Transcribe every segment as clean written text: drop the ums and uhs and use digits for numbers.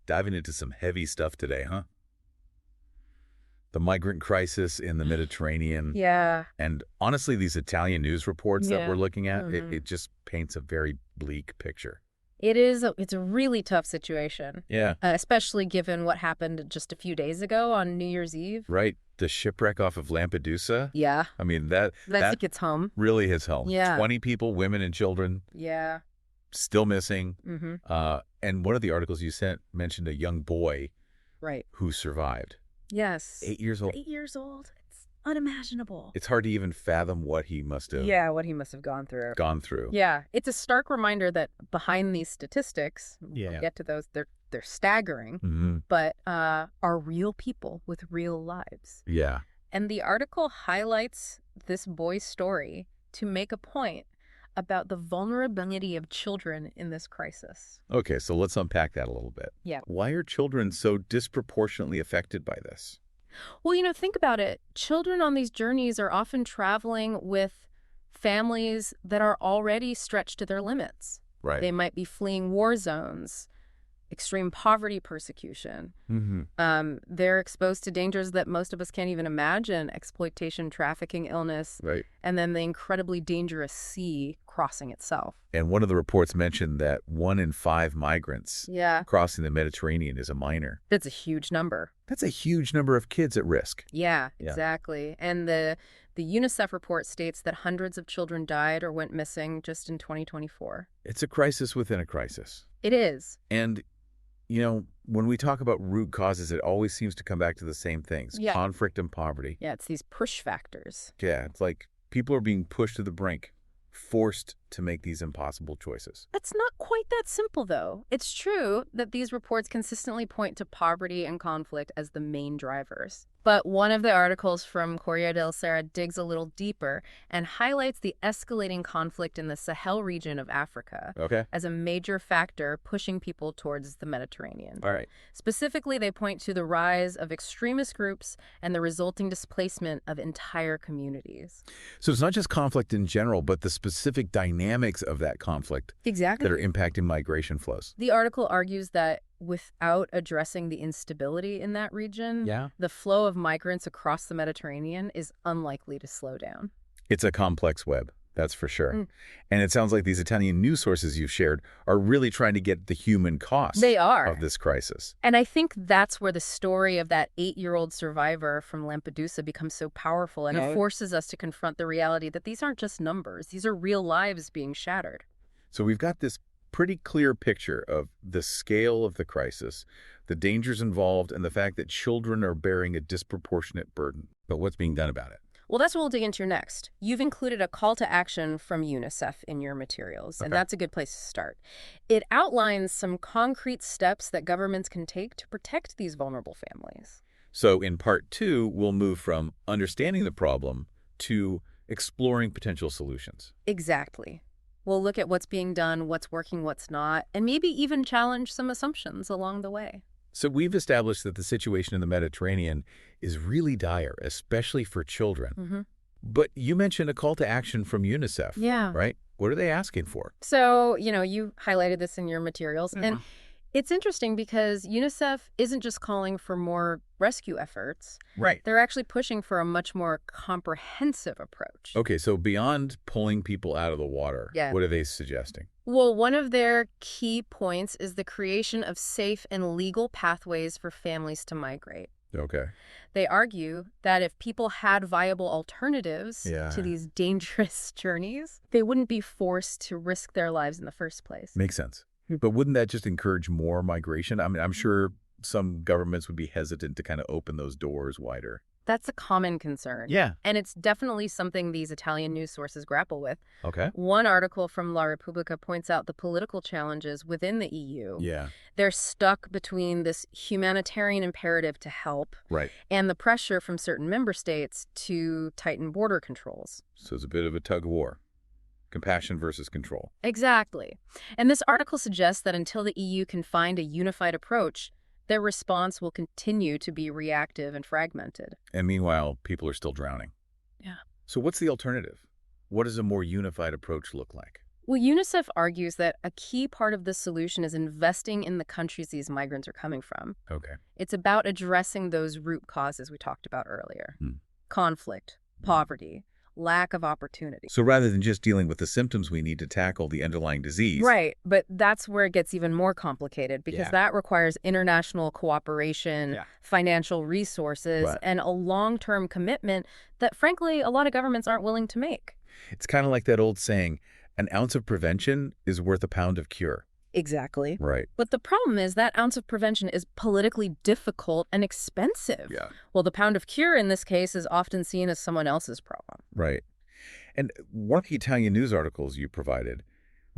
Diving into some heavy stuff today, huh? The migrant crisis in the Mediterranean. Yeah. And honestly, these Italian news reports that we're Yeah. looking at, it just paints a very bleak picture. It's a really tough situation. Yeah. Especially given what happened just a few days ago on New Year's Eve. Right. The shipwreck off of Lampedusa. Yeah. I mean, that It's home. really hits home. Yeah. 20 people, women and children, Yeah. still missing. Mm-hmm. And one of the articles you sent mentioned a young boy Right. who survived. Yes. 8 years old. 8 years old. It's unimaginable. It's hard to even fathom what he must have What he must have gone through. Yeah. It's a stark reminder that behind these statistics, we'll get to those, they're staggering, but are real people with real lives. Yeah. And the article highlights this boy's story to make a point about the vulnerability of children in this crisis. Okay, so let's unpack that a little bit. Yeah. Why are children so disproportionately affected by this? Well, think about it. Children on these journeys are often traveling with families that are already stretched to their limits. Right. They might be fleeing war zones, extreme poverty, persecution. They're exposed to dangers that most of us can't even imagine: exploitation, trafficking, illness, Right. and then the incredibly dangerous sea crossing itself. And one of the reports mentioned that 1 in 5 migrants crossing the Mediterranean is a minor. That's a huge number. That's a huge number of kids at risk. Yeah, exactly. And the UNICEF report states that hundreds of children died or went missing just in 2024. It's a crisis within a crisis. It is. And, when we talk about root causes, it always seems to come back to the same things: conflict and poverty. Yeah, it's these push factors. Yeah, it's like people are being pushed to the brink, forced to make these impossible choices. It's not quite that simple, though. It's true that these reports consistently point to poverty and conflict as the main drivers. But one of the articles from Corriere della Sera digs a little deeper and highlights the escalating conflict in the Sahel region of Africa as a major factor pushing people towards the Mediterranean. All right. Specifically, they point to the rise of extremist groups and the resulting displacement of entire communities. So it's not just conflict in general, but the specific dynamics of that conflict that are impacting migration flows. The article argues that without addressing the instability in that region, the flow of migrants across the Mediterranean is unlikely to slow down. It's a complex web, that's for sure. And it sounds like these Italian news sources you've shared are really trying to get the human cost of this crisis. And I think that's where the story of that 8-year-old survivor from Lampedusa becomes so powerful, and it forces us to confront the reality that these aren't just numbers. These are real lives being shattered. So we've got this pretty clear picture of the scale of the crisis, the dangers involved, and the fact that children are bearing a disproportionate burden. But what's being done about it? Well, that's what we'll dig into next. You've included a call to action from UNICEF in your materials, and that's a good place to start. It outlines some concrete steps that governments can take to protect these vulnerable families. So in part 2, we'll move from understanding the problem to exploring potential solutions. Exactly. We'll look at what's being done, what's working, what's not, and maybe even challenge some assumptions along the way. So we've established that the situation in the Mediterranean is really dire, especially for children. But you mentioned a call to action from UNICEF, right? What are they asking for? So, you highlighted this in your materials, and it's interesting because UNICEF isn't just calling for more rescue efforts. Right. They're actually pushing for a much more comprehensive approach. Okay, so beyond pulling people out of the water, what are they suggesting? Well, one of their key points is the creation of safe and legal pathways for families to migrate. Okay. They argue that if people had viable alternatives to these dangerous journeys, they wouldn't be forced to risk their lives in the first place. Makes sense. But wouldn't that just encourage more migration? I mean, I'm sure some governments would be hesitant to kind of open those doors wider. That's a common concern. Yeah. And it's definitely something these Italian news sources grapple with. Okay. One article from La Repubblica points out the political challenges within the EU. Yeah. They're stuck between this humanitarian imperative to help and the pressure from certain member states to tighten border controls. So it's a bit of a tug of war. Compassion versus control. Exactly. And this article suggests that until the EU can find a unified approach, their response will continue to be reactive and fragmented. And meanwhile, people are still drowning. Yeah. So what's the alternative? What does a more unified approach look like? Well, UNICEF argues that a key part of the solution is investing in the countries these migrants are coming from. Okay. It's about addressing those root causes we talked about earlier. Conflict, poverty, lack of opportunity. So rather than just dealing with the symptoms, we need to tackle the underlying disease. Right, but that's where it gets even more complicated because that requires international cooperation, financial resources, and a long-term commitment that, frankly, a lot of governments aren't willing to make. It's kind of like that old saying, an ounce of prevention is worth a pound of cure. Exactly. Right. But the problem is that ounce of prevention is politically difficult and expensive. Yeah. Well, the pound of cure in this case is often seen as someone else's problem. Right. And one of the Italian news articles you provided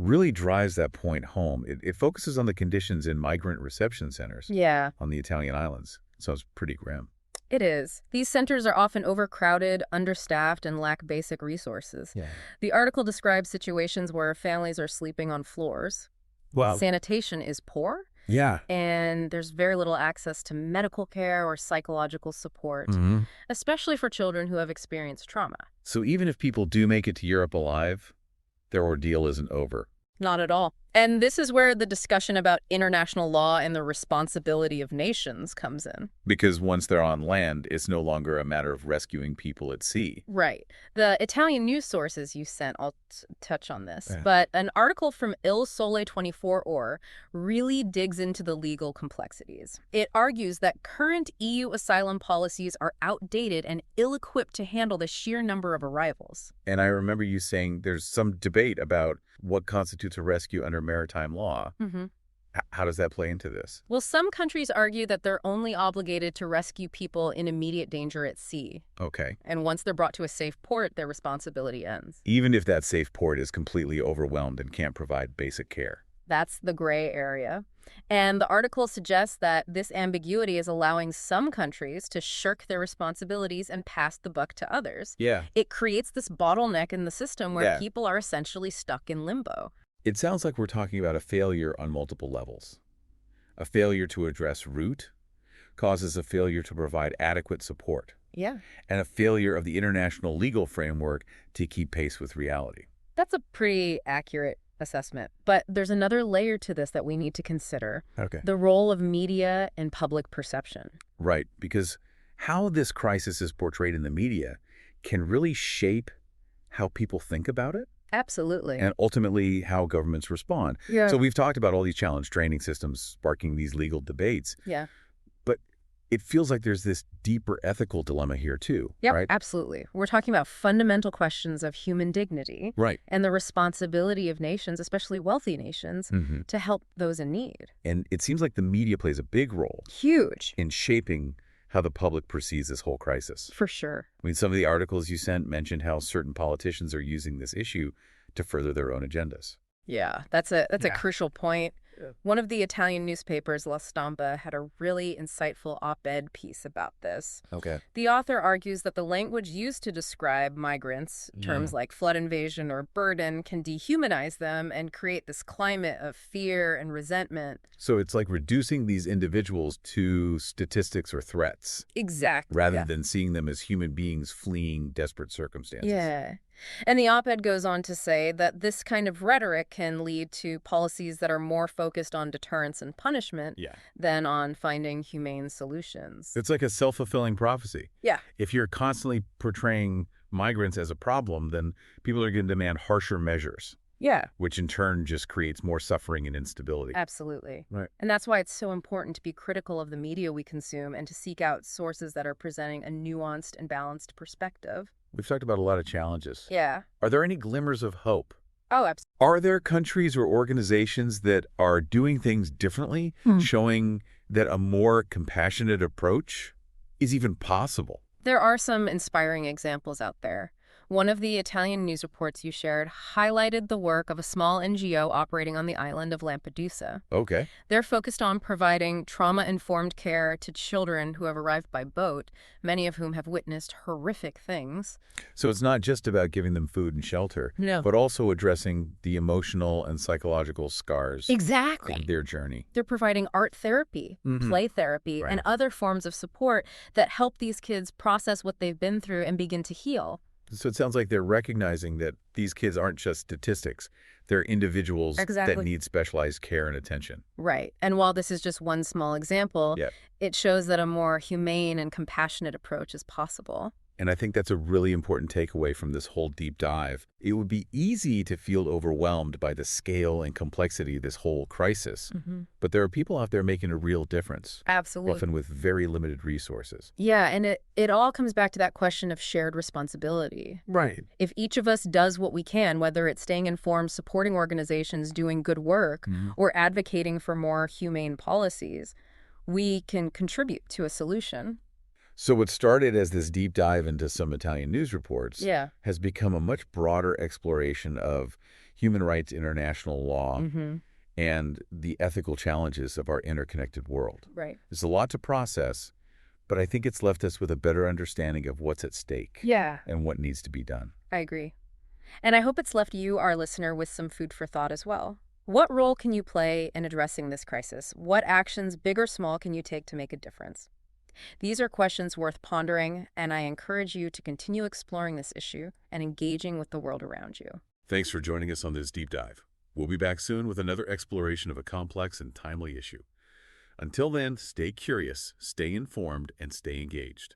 really drives that point home. It focuses on the conditions in migrant reception centers on the Italian islands. So it's pretty grim. It is. These centers are often overcrowded, understaffed, and lack basic resources. The article describes situations where families are sleeping on floors. Wow. Sanitation is poor. And there's very little access to medical care or psychological support, especially for children who have experienced trauma. So even if people do make it to Europe alive, their ordeal isn't over. Not at all. And this is where the discussion about international law and the responsibility of nations comes in. Because once they're on land, it's no longer a matter of rescuing people at sea. Right. The Italian news sources you sent, I'll touch on this, but an article from Il Sole 24 Ore really digs into the legal complexities. It argues that current EU asylum policies are outdated and ill-equipped to handle the sheer number of arrivals. And I remember you saying there's some debate about what constitutes a rescue under maritime law. How does that play into this? Well, some countries argue that they're only obligated to rescue people in immediate danger at sea. Okay. And once they're brought to a safe port, their responsibility ends. Even if that safe port is completely overwhelmed and can't provide basic care. That's the gray area. And the article suggests that this ambiguity is allowing some countries to shirk their responsibilities and pass the buck to others. It creates this bottleneck in the system where people are essentially stuck in limbo. It sounds like we're talking about a failure on multiple levels. A failure to address root causes a failure to provide adequate support. And a failure of the international legal framework to keep pace with reality. That's a pretty accurate assessment. But there's another layer to this that we need to consider. The role of media and public perception. Right, because how this crisis is portrayed in the media can really shape how people think about it. Absolutely. And ultimately how governments respond. So we've talked about all these challenge training systems sparking these legal debates. But it feels like there's this deeper ethical dilemma here too, right? Absolutely. We're talking about fundamental questions of human dignity and the responsibility of nations, especially wealthy nations, to help those in need. And it seems like the media plays a big role. Huge. In shaping how the public perceives this whole crisis. For sure. I mean, some of the articles you sent mentioned how certain politicians are using this issue to further their own agendas. Yeah, that's a crucial point. One of the Italian newspapers, La Stampa, had a really insightful op-ed piece about this. The author argues that the language used to describe migrants, terms like flood invasion or burden, can dehumanize them and create this climate of fear and resentment. So it's like reducing these individuals to statistics or threats. Exactly. Rather than seeing them as human beings fleeing desperate circumstances. And the op-ed goes on to say that this kind of rhetoric can lead to policies that are more focused on deterrence and punishment than on finding humane solutions. It's like a self-fulfilling prophecy. If you're constantly portraying migrants as a problem, then people are going to demand harsher measures. Which in turn just creates more suffering and instability. Absolutely. Right. And that's why it's so important to be critical of the media we consume and to seek out sources that are presenting a nuanced and balanced perspective. We've talked about a lot of challenges. Are there any glimmers of hope? Oh, absolutely. Are there countries or organizations that are doing things differently, showing that a more compassionate approach is even possible? There are some inspiring examples out there. One of the Italian news reports you shared highlighted the work of a small NGO operating on the island of Lampedusa. They're focused on providing trauma-informed care to children who have arrived by boat, many of whom have witnessed horrific things. So it's not just about giving them food and shelter, but also addressing the emotional and psychological scars of their journey. They're providing art therapy, play therapy, and other forms of support that help these kids process what they've been through and begin to heal. So it sounds like they're recognizing that these kids aren't just statistics. They're individuals that Exactly. need specialized care and attention. Right. And while this is just one small example, Yeah. it shows that a more humane and compassionate approach is possible. And I think that's a really important takeaway from this whole deep dive. It would be easy to feel overwhelmed by the scale and complexity of this whole crisis. But there are people out there making a real difference, Absolutely. often with very limited resources. Yeah, and it all comes back to that question of shared responsibility. Right. If each of us does what we can, whether it's staying informed, supporting organizations doing good work, or advocating for more humane policies, we can contribute to a solution. So what started as this deep dive into some Italian news reports has become a much broader exploration of human rights, international law, and the ethical challenges of our interconnected world. Right. There's a lot to process, but I think it's left us with a better understanding of what's at stake and what needs to be done. I agree. And I hope it's left you, our listener, with some food for thought as well. What role can you play in addressing this crisis? What actions, big or small, can you take to make a difference? These are questions worth pondering, and I encourage you to continue exploring this issue and engaging with the world around you. Thanks for joining us on this deep dive. We'll be back soon with another exploration of a complex and timely issue. Until then, stay curious, stay informed, and stay engaged.